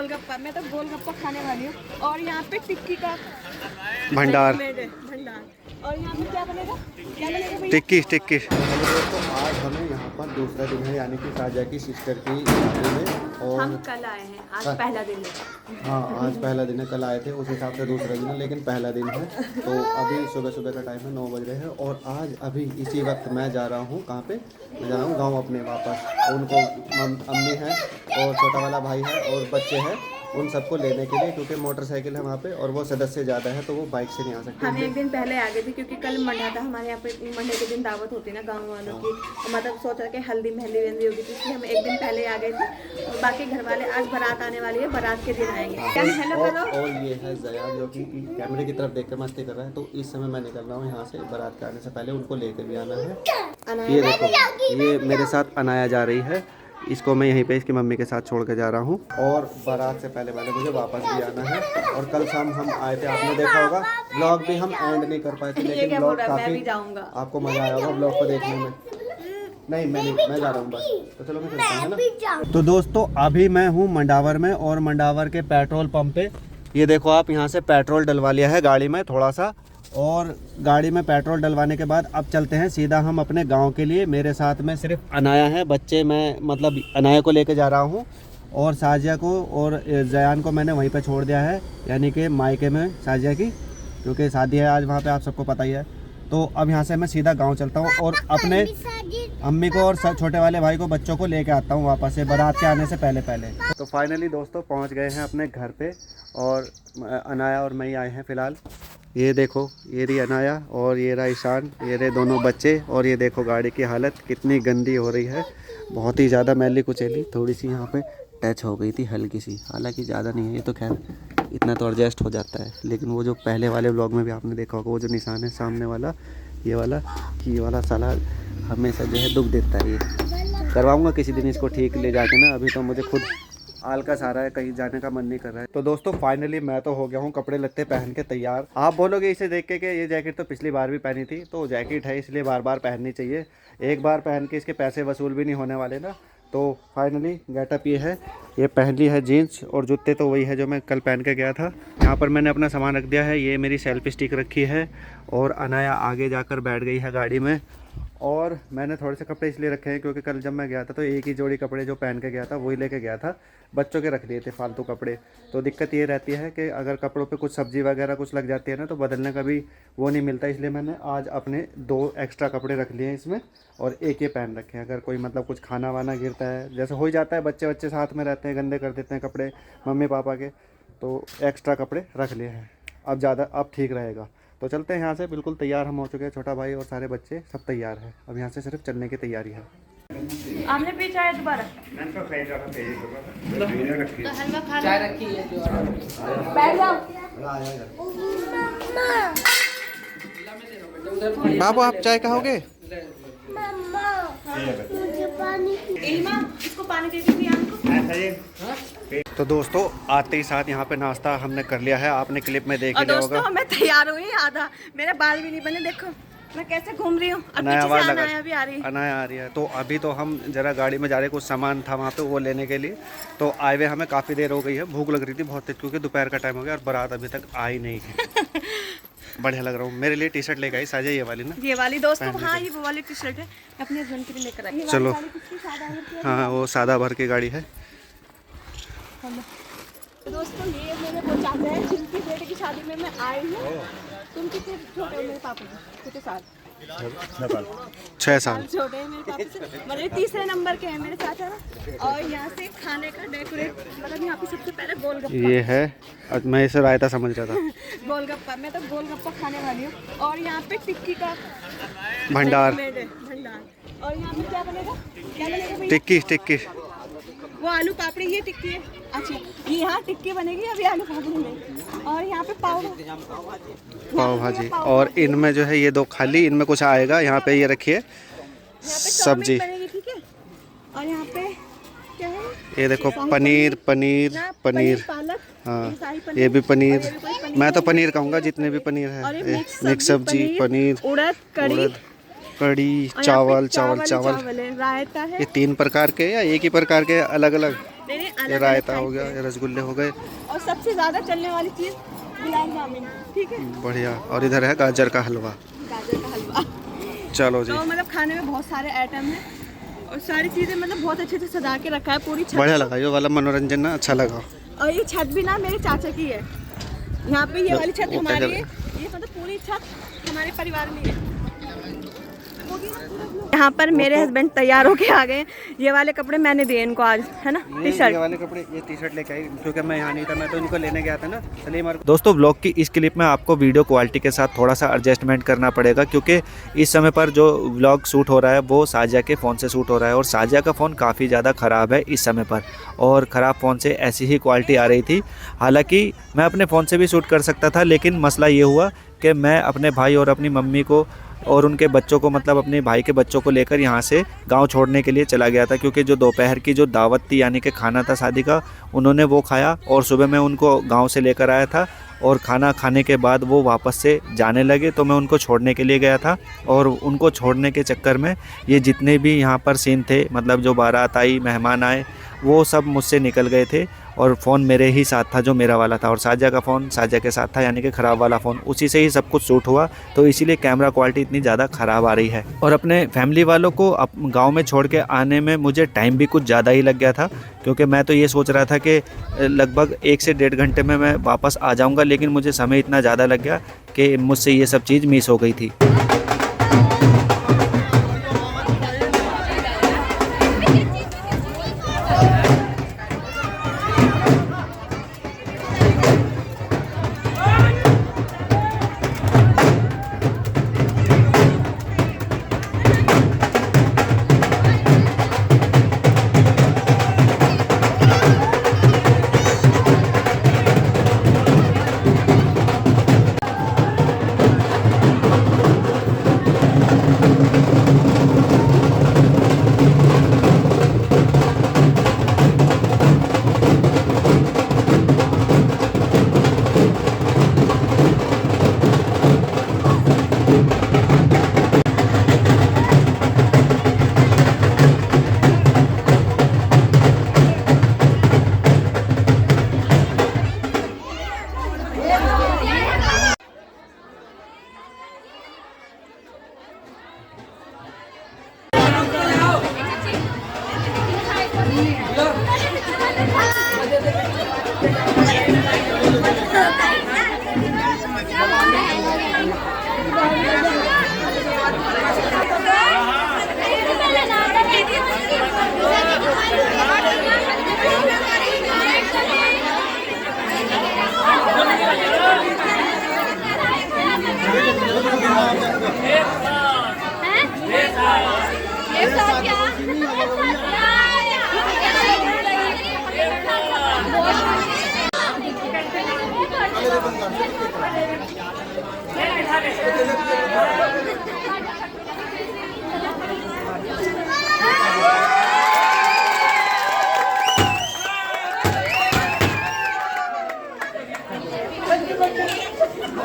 गोलगप्पा, मैं तो गोलगप्पा खाने वाली हूँ। और यहाँ पे टिक्की का भंडार। और यहाँ पे क्या बनेगा, क्या बनेगा भैया? टिक्की टिक्की। तो आज हमें यहाँ पर दूसरा दिन है, यानी कि साजिया की सिस्टर की शादी में। और हम कल आए हैं, आज पहला दिन है। हाँ, आज पहला दिन है, कल आए थे, उस हिसाब से दूसरा दिन है, लेकिन पहला दिन है। तो अभी सुबह सुबह का टाइम है, 9 बज रहे हैं। और आज अभी इसी वक्त मैं जा रहा हूँ, कहाँ पे मैं जा रहा हूँ, गाँव अपने वापस। उनको अम्मी है और छोटा वाला भाई है और बच्चे हैं, उन सबको लेने के लिए, क्योंकि मोटरसाइकिल है वहाँ पे और वो सदस्य ज़्यादा है, तो वो बाइक से नहीं आ सकते। हम एक दिन पहले आ गए थे, क्योंकि कल मंडा था हमारे यहाँ पे। मंडे के दिन दावत होती है ना गाँव वालों की, मतलब सोच रहे कि हल्दी मेहंदी वेंदी होगी, तो इसलिए हम एक दिन पहले आ गए थे। और बाकी घर वाले आज बारात आने वाली है, बारात के दिन आएंगे। और ये है जयान, जो कि कैमरे की तरफ देखकर मस्ती कर रहा है। तो इस समय मैं निकल रहा हूँ यहाँ से, बारात के आने से पहले उनको लेकर भी आना है। ये देखो, ये मेरे साथ अनाया जा रही है, इसको मैं यहीं पे इसकी मम्मी के साथ छोड़ के जा रहा हूँ। और बारात से पहले मुझे वापस भी आना है। और कल शाम हम आए थे, आपने देखा होगा ब्लॉग भी हम एंड नहीं कर पाए थे, लेकिन ब्लॉग काफ़ी आपको मज़ा आया होगा ब्लॉग को देखने में। नहीं, मैं जा रहा हूँ बस। तो चलो मैं चलता हूँ ना। तो दोस्तों, अभी मैं हूँ मंडावर में, और मंडावर के पेट्रोल पंप पे ये देखो आप, यहाँ से पेट्रोल डलवा लिया है गाड़ी में थोड़ा सा। और गाड़ी में पेट्रोल डलवाने के बाद अब चलते हैं सीधा हम अपने गांव के लिए। मेरे साथ में सिर्फ अनाया है, बच्चे, मैं मतलब अनाया को लेके जा रहा हूं। और साजिया को और जयान को मैंने वहीं पे छोड़ दिया है, यानी कि मायके में साजिया की, क्योंकि शादी है आज वहाँ पे, आप सबको पता ही है। तो अब यहाँ से मैं सीधा गाँव चलता हूँ और अपने अम्मी को और छोटे वाले भाई को, बच्चों को लेके आता हूँ वापस से, बारात के आने से पहले। तो फाइनली दोस्तों पहुँच गए हैं अपने घर पे, और अनाया और मैं ही आए हैं फ़िलहाल। ये देखो, ये रही अनाया और ये रहा ईशान, ये रहे दोनों बच्चे। और ये देखो गाड़ी की हालत कितनी गंदी हो रही है, बहुत ही ज़्यादा मैली कुचैली। थोड़ी सी यहाँ पे टच हो गई थी हल्की सी, हालांकि ज़्यादा नहीं है, ये तो खैर इतना तो एडजस्ट हो जाता है। लेकिन वो जो पहले वाले व्लॉग में भी आपने देखा होगा, वो जो निशान है सामने वाला, ये वाला साला हमेशा जो है दुख देता है। ये करवाऊँगा किसी दिन इसको ठीक ले जाके ना, अभी तो मुझे खुद आलकस आ रहा है, कहीं जाने का मन नहीं कर रहा है। तो दोस्तों फाइनली मैं तो हो गया हूँ कपड़े लत्ते पहन के तैयार। आप बोलोगे इसे देख के कि ये जैकेट तो पिछली बार भी पहनी थी, तो जैकेट है इसलिए बार बार पहननी चाहिए, एक बार पहन के इसके पैसे वसूल भी नहीं होने वाले ना। तो फाइनली गेटअप ये है, ये पहन ली है जीन्स, और जूते तो वही है जो मैं कल पहन के गया था। यहाँ पर मैंने अपना सामान रख दिया है, ये मेरी सेल्फी स्टिक रखी है, और अनाया आगे जाकर बैठ गई है गाड़ी में। और मैंने थोड़े से कपड़े इसलिए रखे हैं क्योंकि कल जब मैं गया था तो एक ही जोड़ी कपड़े जो पहन के गया था वही लेके गया था, बच्चों के रख लिए थे फालतू कपड़े। तो दिक्कत ये रहती है कि अगर कपड़ों पे कुछ सब्जी वगैरह कुछ लग जाती है ना, तो बदलने का भी वो नहीं मिलता, इसलिए मैंने आज अपने 2 एक्स्ट्रा कपड़े रख लिए हैं इसमें, और एक ये पहन रखे हैं। अगर कोई मतलब कुछ खाना वाना गिरता है, जैसे हो ही जाता है, बच्चे साथ में रहते हैं, गंदे कर देते हैं कपड़े मम्मी पापा के, तो एक्स्ट्रा कपड़े रख लिए हैं। अब ठीक रहेगा। तो चलते हैं यहाँ से, बिल्कुल तैयार हम हो चुके हैं, छोटा भाई और सारे बच्चे सब तैयार हैं। अब यहाँ से सिर्फ चलने की तैयारी है। आपने पीछा है दोबारा चाय रखी है, बैठ जाओ। बाबू आप चाय कहोगे? इसको पानी दे दीजिए। तो दोस्तों आते ही साथ यहाँ पे नाश्ता हमने कर लिया है, आपने क्लिप में देख लिया होगा। मैं तैयार हुई, आधा मेरे बाल भी नहीं बने, देखो मैं कैसे घूम रही हूँ। अनाया भी आ रही है। तो अभी तो हम जरा गाड़ी में जा रहे, कुछ सामान था वहाँ पे वो लेने के लिए। तो आए हुए हमें काफ़ी देर हो गई है, भूख लग रही थी बहुत तेज, क्योंकि दोपहर का टाइम हो गया और बारात अभी तक आई नहीं है। बढ़िया लग रहा हूँ। मेरे लिए टी शर्ट लेकर आई साझा, ये वाली ना, ये वाली दोस्तों। हाँ, ये वो वाली टी शर्ट है, अपने हस्बैंड के लिए लेकर आई। चलो, हाँ वो सादा भर की गाड़ी है। दोस्तों ये मेरे वो चाचा है, जिनकी बेटे की शादी में मैं आई हूँ। तुम कितने छोटे हो मेरे पापा से? कितने साल? 6 साल छोटे हैं मेरे पापा से, मतलब तीसरे नंबर के हैं मेरे चाचा ना। और यहाँ से खाने का डेकोरेट, मतलब यहाँ पे सबसे पहले गोलगप्पा ये है, मैं इसे रायता समझ रहा था। गोलगप्पा, मैं तो गोलगप्पा खाने वाली हूँ। और यहाँ पे टिक्की का भंडार। और यहाँ पे क्या बनेगा, भैया? टिक्की वो आलू पापड़ी, ये टिक्की है। अच्छा, ये यहाँ टिक्की बनेगी अभी आलू पापड़ी में। और यहाँ पे पाव भाजी। और इनमें जो है ये 2 खाली, इनमें कुछ आएगा। यहाँ पे ये रखिए सब्जी, ठीक है। और यहाँ पे क्या है, ये देखो पनीर। हाँ, ये भी पनीर। मैं तो पनीर कहूँगा, जितने भी पनीर है। मिक्स सब्जी, पनीर, उड़द कड़ी, चावल। रायता है। ये 3 प्रकार के या एक ही प्रकार के अलग अलग? नहीं ये अलग रायता हो गया, ये रसगुल्ले हो गए, और सबसे ज्यादा चलने वाली चीज गुलाब जामुन, ठीक है, बढ़िया। और इधर है गाजर का हलवा। गाजर का हलवा। चलो जी, तो मतलब खाने में बहुत सारे आइटम हैं और सारी चीजें मतलब बहुत अच्छे से सजा के रखा है पूरी छत। बढ़िया लगा ये वाला मनोरंजन ना, अच्छा लगा। और ये छत भी ना मेरे चाचा की है, यहाँ पे ये वाली छत वो हमारी क्या है, ये मतलब पूरी छत हमारे परिवार में है। यहाँ पर मेरे हस्बैंड तैयार होके आ गए, ये वाले कपड़े मैंने दिए इनको आज, है ना, टी ये शर्ट। वाले कपड़े, ये टी शर्ट लेके आई क्योंकि मैं यहाँ नहीं था, मैं तो इनको लेने गया था ना। चलिए दोस्तों, व्लॉग की इस क्लिप में आपको वीडियो क्वालिटी के साथ थोड़ा सा एडजस्टमेंट करना पड़ेगा क्योंकि इस समय पर जो व्लॉग शूट हो रहा है वो साजिया के फ़ोन से शूट हो रहा है और साजिया का फ़ोन काफ़ी ज़्यादा ख़राब है इस समय पर, और ख़राब फ़ोन से ऐसी ही क्वालिटी आ रही थी। हालाँकि मैं अपने फ़ोन से भी शूट कर सकता था, लेकिन मसला ये हुआ कि मैं अपने भाई और अपनी मम्मी को और उनके बच्चों को, मतलब अपने भाई के बच्चों को लेकर यहाँ से गांव छोड़ने के लिए चला गया था क्योंकि जो दोपहर की जो दावत थी यानी कि खाना था शादी का, उन्होंने वो खाया और सुबह मैं उनको गांव से लेकर आया था और खाना खाने के बाद वो वापस से जाने लगे तो मैं उनको छोड़ने के लिए गया था। और उनको छोड़ने के चक्कर में ये जितने भी यहाँ पर सीन थे, मतलब जो बारात आई, मेहमान आए, वो सब मुझसे निकल गए थे और फ़ोन मेरे ही साथ था जो मेरा वाला था, और साजिया का फ़ोन साजिया के साथ था यानी कि ख़राब वाला फ़ोन, उसी से ही सब कुछ शूट हुआ। तो इसीलिए कैमरा क्वालिटी इतनी ज़्यादा ख़राब आ रही है। और अपने फैमिली वालों को गांव में छोड़ के आने में मुझे टाइम भी कुछ ज़्यादा ही लग गया था क्योंकि मैं तो ये सोच रहा था कि लगभग 1 से 1.5 घंटे में मैं वापस आ जाऊँगा, लेकिन मुझे समय इतना ज़्यादा लग गया कि मुझसे ये सब चीज़ मिस हो गई थी।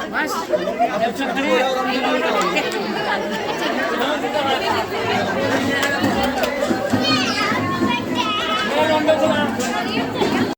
बस